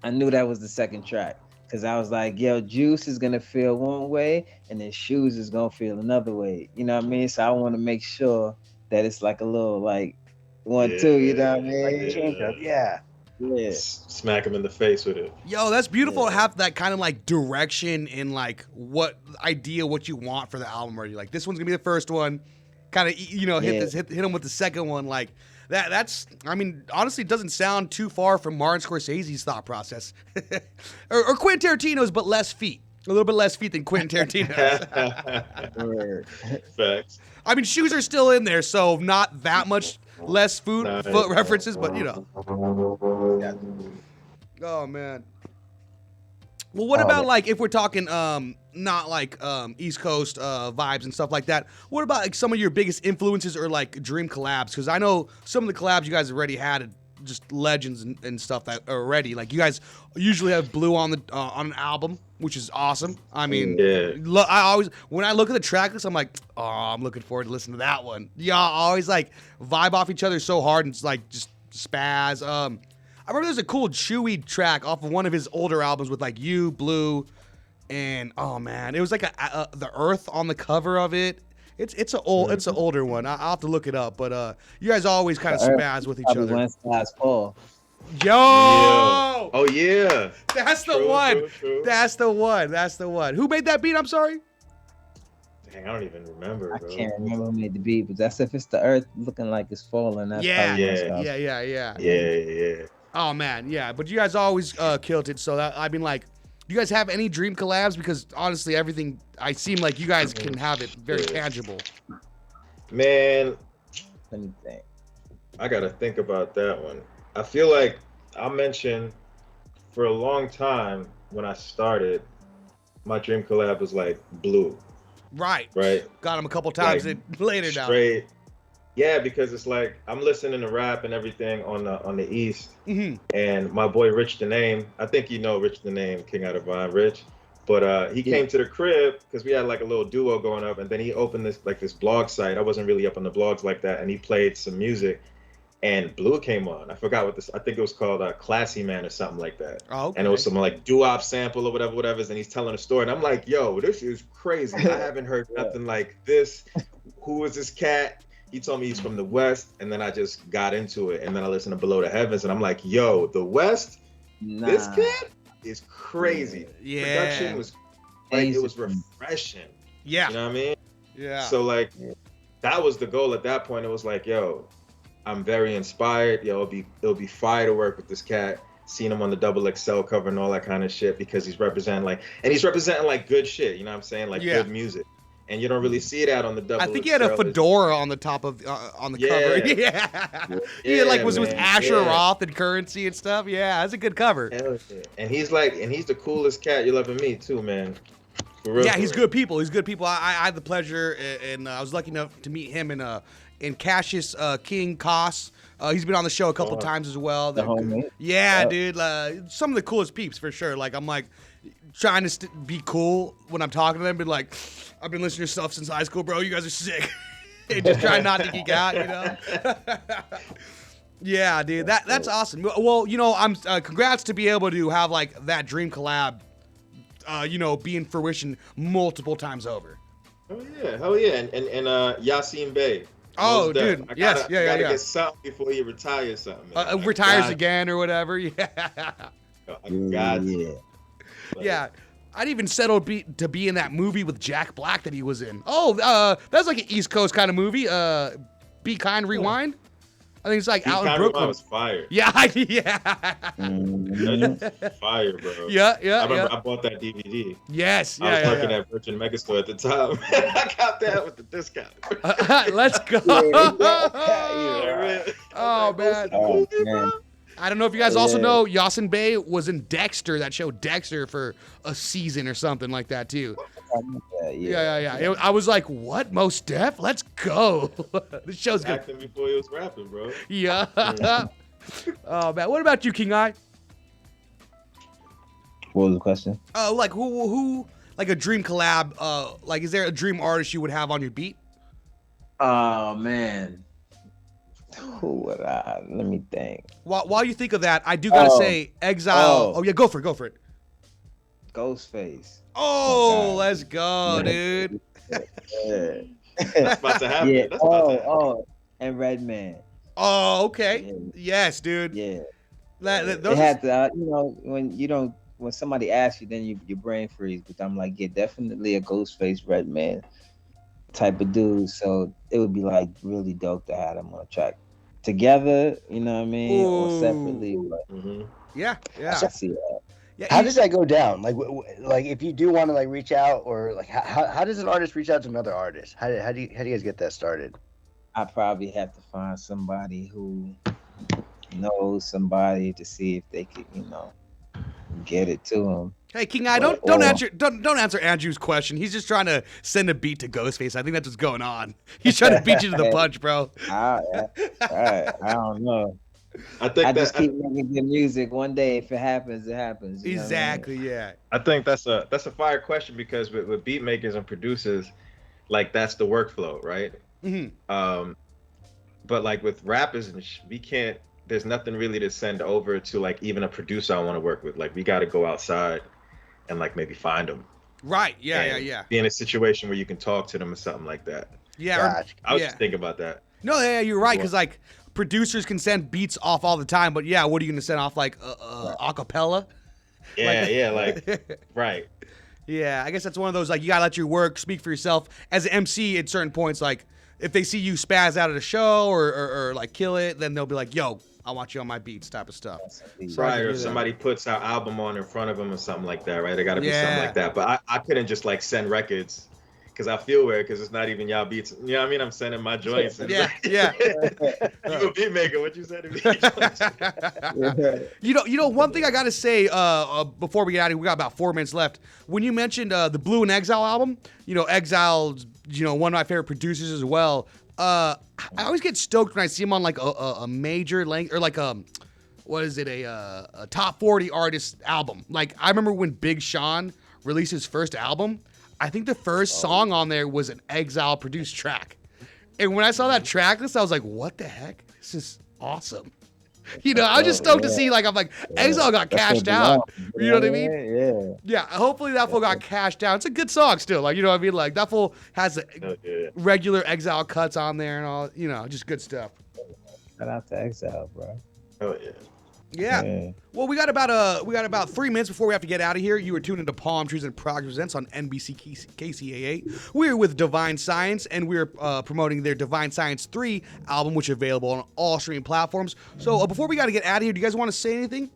I knew that was the second track. Cause I was like, yo, Juice is gonna feel one way, and then Shoes is gonna feel another way. You know what I mean? So I want to make sure that it's like a little like 1-2. You know what I mean? Like change up. Yeah. Smack him in the face with it. Yo, that's beautiful to have that kind of like direction and like what you want for the album already. Like this one's gonna be the first one. Kind of, you know, hit him with the second one. Like that's, I mean, honestly, it doesn't sound too far from Martin Scorsese's thought process, or Quentin Tarantino's, but less feet. A little bit less feet than Quentin Tarantino's. Facts. I mean, Shoes are still in there, so not that much less foot references, but you know. Oh man. Well, what about like if we're talking not like East Coast vibes and stuff like that? What about like some of your biggest influences or like dream collabs? Because I know some of the collabs you guys already had just legends and stuff that already. Like you guys usually have Blue on the on an album, which is awesome. I mean, I always when I look at the track list, I'm like, oh, I'm looking forward to listening to that one. Y'all always like vibe off each other so hard and it's like just spaz. I remember there's a cool Chewy track off of one of his older albums with like you, Blue, and oh man, it was like the Earth on the cover of it. It's an older one. I'll have to look it up, but you guys always kind of spaz with each other. Yo! Oh yeah. That's the one. True. That's the one. Who made that beat? I'm sorry. Dang, I don't even remember. I can't remember who made the beat, but that's if it's the Earth looking like it's falling. That's Yeah. Oh man, yeah. But you guys always killed it. So that, I mean, like, do you guys have any dream collabs? Because honestly, everything I seem like you guys can have it very tangible. Man, let me think. I gotta think about that one. I feel like I'll mention for a long time when I started, my dream collab was like Blue. Right. Got him a couple times like, later now. Straight. Yeah, because it's like I'm listening to rap and everything on the East, and my boy Rich the Name. I think you know Rich the Name, King Out of Vine, Rich. But he came to the crib because we had like a little duo going up, and then he opened this blog site. I wasn't really up on the blogs like that, and he played some music, and Blue came on. I forgot what this. I think it was called Classy Man or something like that. Oh, okay. And it was some like doo-wop sample or whatever. And he's telling a story, and I'm like, yo, this is crazy. I haven't heard nothing like this. Who is this cat? He told me he's from the West, and then I just got into it, and then I listened to Below the Heavens, and I'm like, yo, the West, this kid is crazy. Yeah. Production was like it was refreshing. Yeah. You know what I mean? Yeah. So like that was the goal at that point. It was like, yo, I'm very inspired. Yo, it'll be fire to work with this cat. Seeing him on the XXL cover and all that kind of shit, because he's representing like good shit. You know what I'm saying? Like good music. And you don't really see that on the XXL. I think he had a fedora on the top of on the cover. Yeah. He had like was Asher Roth and Currency and stuff. Yeah, that's a good cover. And he's the coolest cat you'll ever meet too, man. For real. Yeah, he's good people. He's good people. I had the pleasure, and I was lucky enough to meet him in Cassius King Koss. He's been on the show a couple times as well. Yeah, dude. Some of the coolest peeps for sure. Like I'm like trying to be cool when I'm talking to them, but like I've been listening to your stuff since high school, bro. You guys are sick. And just trying not to geek out, you know. Yeah, dude. That's awesome. Well, you know, I'm congrats to be able to have like that dream collab. You know, be in fruition multiple times over. Hell yeah, and Yasin Bey. Oh, dude. I gotta get something before he retires something. Retires again or whatever. Yeah. Yeah. I'd even settled to be in that movie with Jack Black that he was in. Oh, that's like an East Coast kind of movie. Be Kind, Rewind. I think it's like out in Brooklyn. Was fire. Yeah. Fire, bro. Yeah. I remember I bought that DVD. Yes. I was working at Virgin Megastore at the time. I got that with the discount. Let's go. Oh, man. Man. I don't know if you guys also know Yasin Bey was in Dexter, that show Dexter, for a season or something like that too. Yeah. I was like, what? Mos Def? Let's go. This show's good. Acting before he was rapping, bro. Yeah. Oh man, what about you, King Eye? What was the question? Like who like a dream collab? Like is there a dream artist you would have on your beat? Oh man. Who would I? Let me think. While you think of that, I do gotta say Exile. Oh yeah, go for it. Ghostface. Oh, let's go, dude. That's about to happen. And Redman. Oh, okay. Yeah. Yes, dude. Yeah. Those had to, you know, when somebody asks you, then your brain freeze. But I'm like, yeah, definitely a Ghostface Redman type of dude. So it would be like really dope to have them on a track together. You know what I mean, or separately. But Yeah. I see that. Yeah, how does that go down? Like if you do want to like reach out, or like how does an artist reach out to another artist? How do you guys get that started? I probably have to find somebody who knows somebody to see if they could, you know, get it to them. Hey, King Eye, don't answer Andrew's question. He's just trying to send a beat to Ghostface. I think that's what's going on. He's trying to beat you to the punch, bro. I don't know. I just keep making good music. One day, if it happens, it happens. Exactly, yeah. I think that's a fire question, because with beat makers and producers, like that's the workflow, right? Mm-hmm. But like with rappers, we can't. There's nothing really to send over to like even a producer I want to work with. Like we got to go outside and like maybe find them. Right. Yeah. Be in a situation where you can talk to them or something like that. Yeah. I was just thinking about that. No, yeah, you're right, because like producers can send beats off all the time, but yeah, what are you gonna send off, like acapella? Right. Yeah, I guess that's one of those, like, you gotta let your work speak for yourself. As an MC at certain points, like if they see you spaz out at a show or like kill it, then they'll be like, yo, I want you on my beats type of stuff. Right, or if somebody puts our album on in front of them or something like that, right? There gotta be something like that. But I couldn't just like send records, because I feel weird, because it's not even y'all beats. You know what I mean? I'm sending my joints. And yeah. You a beat maker? What you said to me? You know, one thing I gotta say before we get out of here, we got about 4 minutes left. When you mentioned the Blue and Exile album, you know, Exile's, you know, one of my favorite producers as well. I always get stoked when I see him on like a major length, or like what is it, a top 40 artist album. Like I remember when Big Sean released his first album. I think the first song on there was an Exile produced track. And when I saw that track list, I was like, what the heck? This is awesome. You know, I was just stoked to see, like, I'm like, Exile got cashed out. You know what I mean? Yeah, hopefully that fool got cashed out. It's a good song still. Like, you know what I mean? Like, that fool has regular Exile cuts on there and all, you know, just good stuff. Shout out to Exile, bro. Oh, yeah. Yeah. Well, we got about 3 minutes before we have to get out of here. You were tuned into Palm Trees and Progress Presents on NBC KCAA. We're with Divine Science, and we're promoting their Divine Science 3 album, which is available on all streaming platforms. So before we got to get out of here, do you guys want to say anything?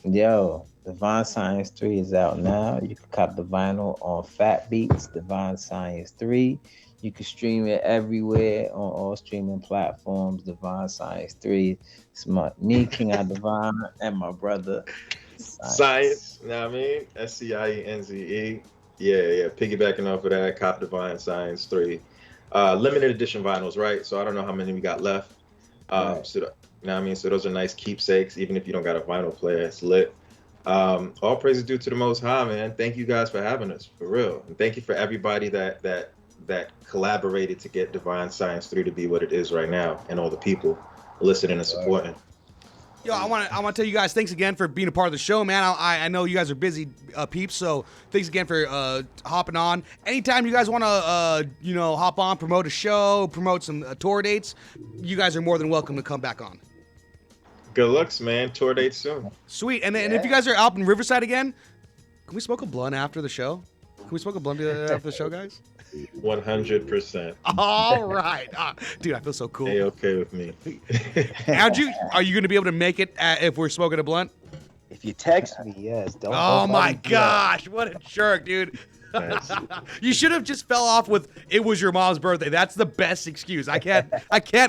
Yo, Divine Science 3 is out now. You can cop the vinyl on Fat Beats, Divine Science 3. You can stream it everywhere on all streaming platforms. Divine Science 3. It's me, King of Divine, and my brother, Science. You know what I mean? ScienZe. Yeah. Piggybacking off of that, cop Divine Science 3. Limited edition vinyls, right? So I don't know how many we got left. Right. So, you know what I mean? So those are nice keepsakes, even if you don't got a vinyl player. It's lit. All praise is due to the Most High, man. Thank you guys for having us, for real. And thank you for everybody that collaborated to get Divine Science 3 to be what it is right now, and all the people listening and supporting. Yo, I want to tell you guys thanks again for being a part of the show, man. I know you guys are busy peeps, so thanks again for hopping on. Anytime you guys want to hop on, promote a show, promote some tour dates, you guys are more than welcome to come back on. Good looks, man. Tour date soon. Sweet. And if you guys are out in Riverside again, can we smoke a blunt after the show? Can we smoke a blunt after the show, guys? 100%. All right. Dude, I feel so cool. Hey, okay with me. Andrew, are you going to be able to make it if we're smoking a blunt? If you text me, yes. Oh my gosh, what a jerk, dude. You should have just fell off with it was your mom's birthday. That's the best excuse. I can't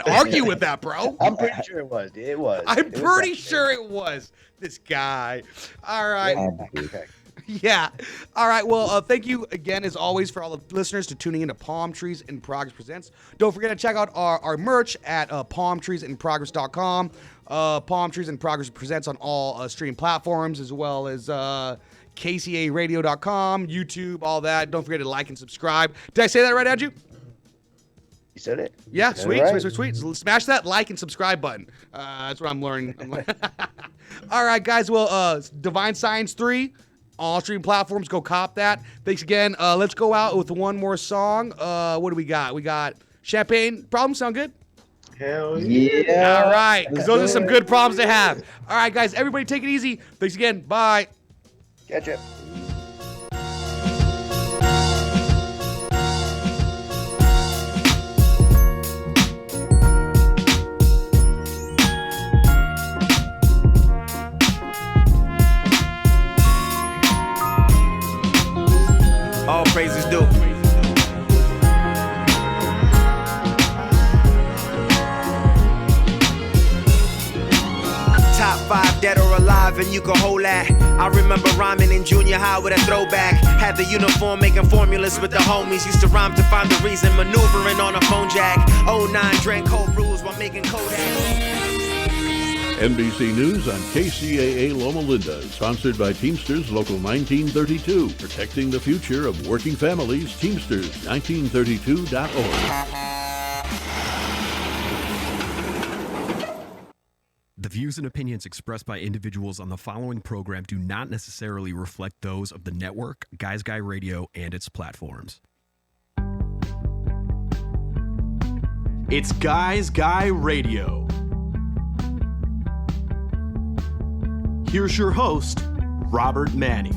argue with that, bro. I'm pretty sure it was. It was. I'm pretty sure it was. This guy. All right. Yeah. All right. Well, thank you again, as always, for all the listeners to tuning into Palm Trees in Progress Presents. Don't forget to check out our merch at palmtreesinprogress.com. Palm Trees in Progress Presents on all stream platforms, as well as kcaradio.com, YouTube, all that. Don't forget to like and subscribe. Did I say that right, Andrew? You said it. Yeah, sweet. So smash that like and subscribe button. That's what I'm learning. All right, guys. Well, Divine Science 3. All stream platforms, go cop that. Thanks again. Let's go out with one more song. What do we got? We got Champagne Problems. Sound good? Hell yeah. Yeah. All right. Those are some good problems to have. All right, guys. Everybody take it easy. Thanks again. Bye. Catch it. All praises due. Top 5 dead or alive, and you can hold that. I remember rhyming in junior high with a throwback. Had the uniform making formulas with the homies. Used to rhyme to find the reason, maneuvering on a phone jack. 09 drank cold brews while making Kodak. NBC News on KCAA Loma Linda, sponsored by Teamsters Local 1932, protecting the future of working families. Teamsters1932.org. The views and opinions expressed by individuals on the following program do not necessarily reflect those of the network, Guys Guy Radio, and its platforms. It's Guys Guy Radio. Here's your host, Robert Manny.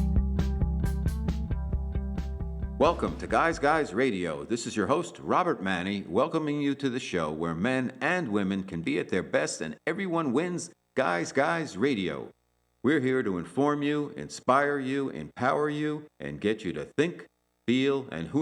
Welcome to Guys Radio. This is your host, Robert Manny, welcoming you to the show where men and women can be at their best and everyone wins. Guys Radio. We're here to inform you, inspire you, empower you, and get you to think, feel, and who